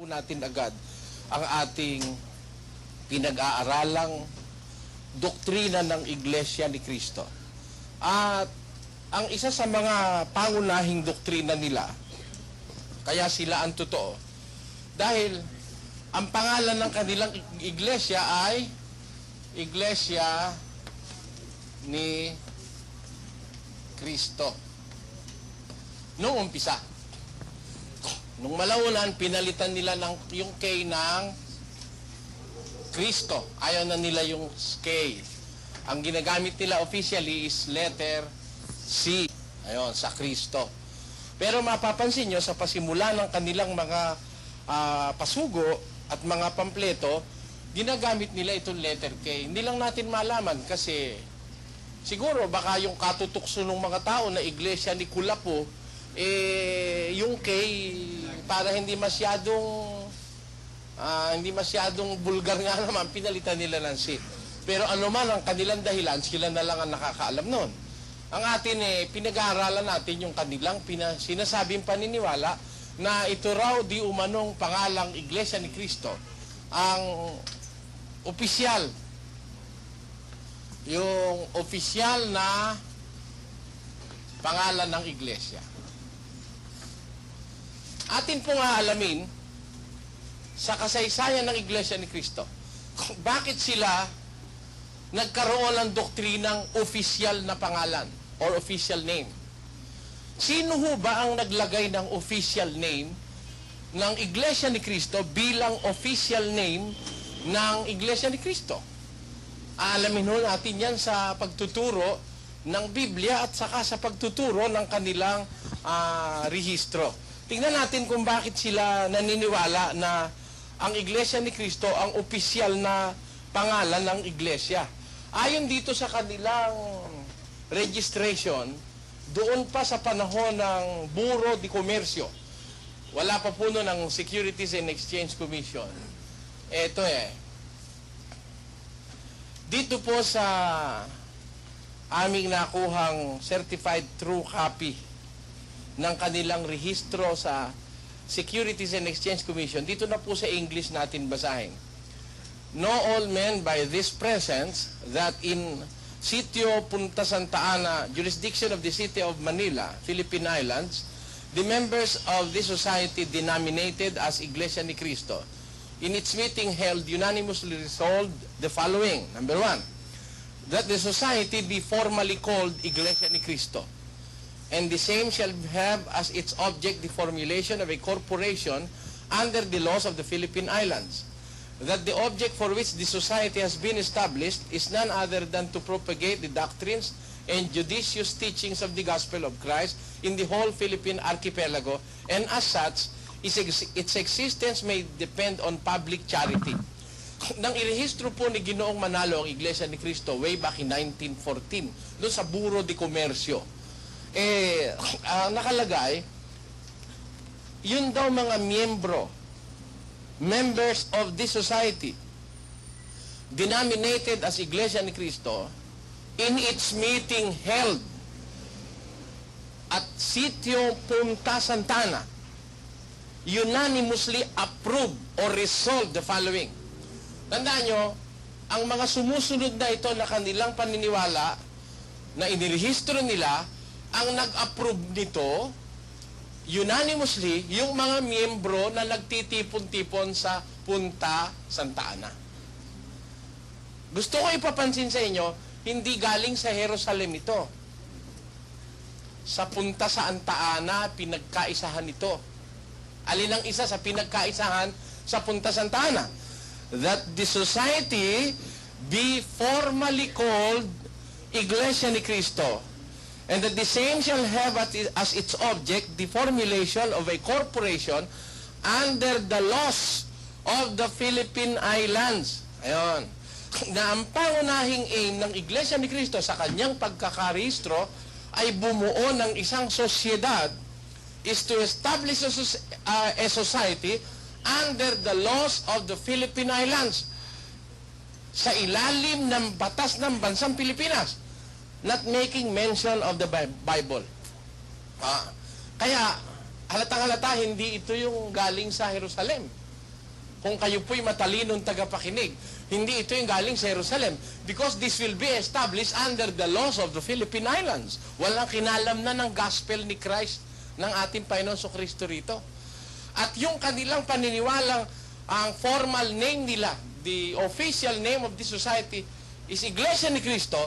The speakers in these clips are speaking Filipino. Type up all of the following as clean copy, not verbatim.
natin agad ang ating pinag-aaralang doktrina ng Iglesia ni Cristo. At ang isa sa mga pangunahing doktrina nila, kaya sila ang totoo, dahil ang pangalan ng kanilang iglesia ay Iglesia ni Cristo. Noong umpisa, nung malaunan, pinalitan nila yung K ng Cristo. Ayaw na nila yung K. Ang ginagamit nila officially is letter C. Ayun, sa Cristo. Pero mapapansin nyo, sa pasimula ng kanilang mga pasugo at mga pampleto, ginagamit nila itong letter K. Hindi lang natin malaman kasi siguro baka yung katutukso ng mga tao na Iglesia ni Kulapo, yung K para hindi masyadong bulgar nga naman, pinalitan nila ng C. Pero ano man ang kanilang dahilan, sila na lang ang nakakaalam nun. Ang atin pinag-aaralan natin yung kanilang sinasabing paniniwala na ito raw di umanong pangalang Iglesia ni Cristo ang opisyal, yung opisyal na pangalan ng Iglesia. Atin pong aalamin sa kasaysayan ng Iglesia ni Cristo bakit sila nagkaroon ng doktrinang opisyal na pangalan or official name. Sino ho ba ang naglagay ng official name ng Iglesia ni Cristo bilang official name ng Iglesia ni Cristo? Aalamin ho natin yan sa pagtuturo ng Biblia at saka sa pagtuturo ng kanilang rehistro. Tingnan natin kung bakit sila naniniwala na ang Iglesia ni Cristo ang opisyal na pangalan ng Iglesia. Ayon dito sa kanilang registration, doon pa sa panahon ng Bureau de Comercio, wala pa po noon ang Securities and Exchange Commission. Ito dito po sa aming nakuhang certified true copy ng kanilang rehistro sa Securities and Exchange Commission, dito na po sa English natin basahin. Know all men by this presence that in Sitio Punta Santa Ana, jurisdiction of the city of Manila, Philippine Islands, the members of this society denominated as Iglesia ni Cristo, in its meeting held unanimously resolved the following. Number 1, that the society be formally called Iglesia ni Cristo, and the same shall have as its object the formulation of a corporation under the laws of the Philippine Islands. That the object for which the society has been established is none other than to propagate the doctrines and judicious teachings of the gospel of Christ in the whole Philippine archipelago, and as such, its existence may depend on public charity. Nang irehistro po ni Ginoong Manalo ang Iglesia ni Cristo way back in 1914, doon sa Bureau de Comercio, nakalagay, yun daw mga members of this society, denominated as Iglesia ni Cristo, in its meeting held at Sitio Punta Santa Ana, unanimously approved or resolved the following. Tandaan nyo, ang mga sumusunod na ito na kanilang paniniwala na inirehistro nila, ang nag-approve nito unanimously yung mga miyembro na nagtitipon-tipon sa Punta Santa Ana. Gusto ko ipapansin sa inyo, hindi galing sa Jerusalem ito. Sa Punta Santa Ana, pinagkaisahan ito. Alin ang isa sa pinagkaisahan sa Punta Santa Ana? That the society be formally called Iglesia ni Cristo, and that the same shall have as its object the formulation of a corporation under the laws of the Philippine Islands. Ayon. Na ang pangunahing aim ng Iglesia ni Cristo sa kanyang pagkakarehistro ay bumuo ng isang sosyedad, is to establish a society under the laws of the Philippine Islands, sa ilalim ng batas ng bansang Pilipinas, not making mention of the Bible. Kaya, halatang-halata, hindi ito yung galing sa Jerusalem. kung kayo po'y matalinong tagapakinig. Hindi ito yung galing sa Jerusalem. Because this will be established under the laws of the Philippine Islands. Walang kinalam na ng gospel ni Christ ng ating Panginoon Kristo rito. At yung kanilang paniniwalang, ang formal name nila, the official name of this society is Iglesia ni Cristo,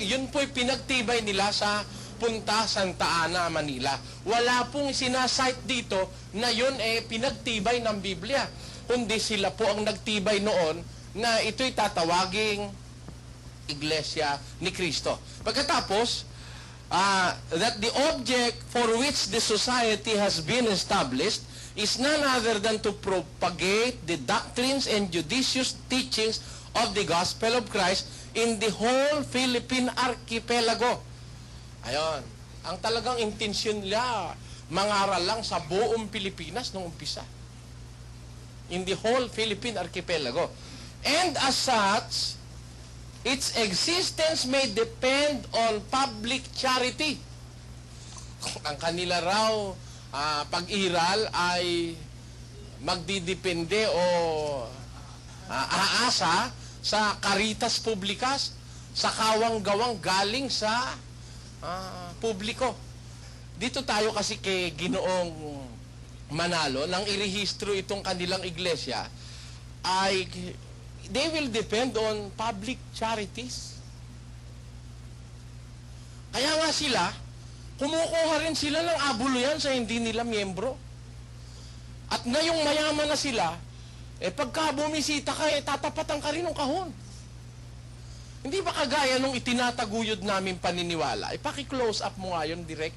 yun po'y pinagtibay nila sa Punta Santa Ana, Manila. Wala pong sinasite dito na yun pinagtibay ng Biblia. Kundi sila po ang nagtibay noon na ito'y tatawaging Iglesia ni Cristo. Pagkatapos, that the object for which the society has been established is none other than to propagate the doctrines and judicious teachings of the gospel of Christ in the whole Philippine archipelago. Ayon, ang talagang intensyon nila, mangaral lang sa buong Pilipinas nung umpisa. In the whole Philippine archipelago. And as such, its existence may depend on public charity. Ang kanila raw pag-iral ay magdidepende o aasa sa caritas publicas, sa kawang-gawang galing sa publiko. Dito tayo kasi kay Ginoong Manalo, nang irehistro itong kanilang iglesia, ay they will depend on public charities. Kaya nga sila, kumukuha rin sila ng abuluyan sa hindi nila miyembro. At ngayong mayaman na sila, pagka bumisita ka, tatapatan ka rin ng kahon. Hindi ba kagaya nung itinataguyod namin paniniwala? Paki-close up mo nga yun direct.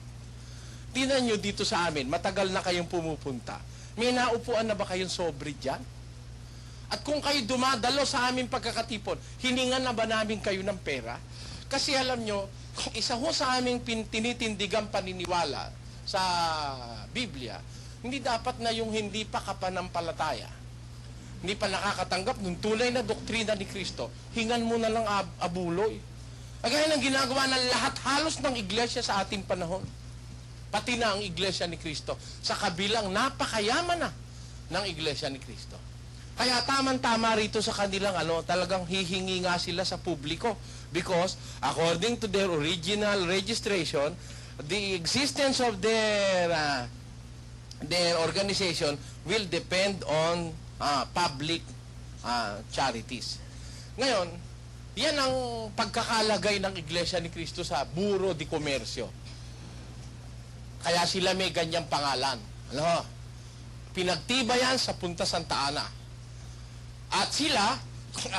Tingnan nyo dito sa amin, matagal na kayong pumupunta. May naupuan na ba kayong sobre dyan? At kung kayo dumadalo sa aming pagkakatipon, hiningan na ba namin kayo ng pera? Kasi alam nyo, isa ho sa aming tinitindigang paniniwala sa Biblia, hindi dapat na yung hindi pa kapanampalataya, hindi pa nakakatanggap ng tunay na doktrina ni Kristo, hingan mo na lang abuloy. Kagaya ng ginagawa ng lahat halos ng iglesia sa ating panahon. Pati na ang iglesia ni Kristo sa kabilang napakayaman na ng iglesia ni Kristo. Kaya tamang-tama rito sa kanilang talagang hihingi nga sila sa publiko. Because according to their original registration, the existence of their organization will depend on public charities. Ngayon, yan ang pagkakalagay ng Iglesia ni Cristo sa Buro de Comercio. Kaya sila may ganyang pangalan. Pinagtibayan sa Punta Santa Ana. At sila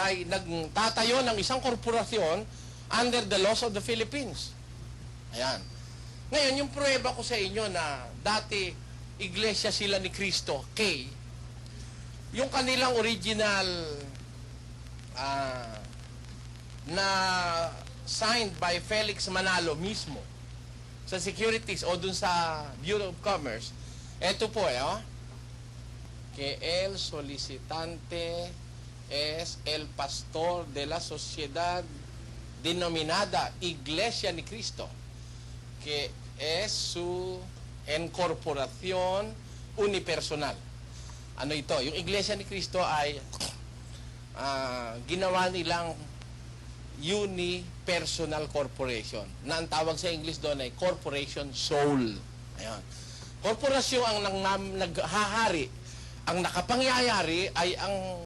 ay nagtatayo ng isang korporasyon under the laws of the Philippines. Ayan. Ngayon, yung pruweba ko sa inyo na dati Iglesia sila ni Cristo, yung kanilang original na signed by Felix Manalo mismo sa securities o dun sa Bureau of Commerce, eto po que el solicitante es el pastor de la sociedad denominada Iglesia ni Cristo, que es su incorporación unipersonal. Ano ito? Yung Iglesia ni Cristo ay ginawa nilang unipersonal corporation. Na ang tawag sa English doon ay corporation soul. Ayan. Korporasyon ang naghahari. Ang nakapangyayari ay ang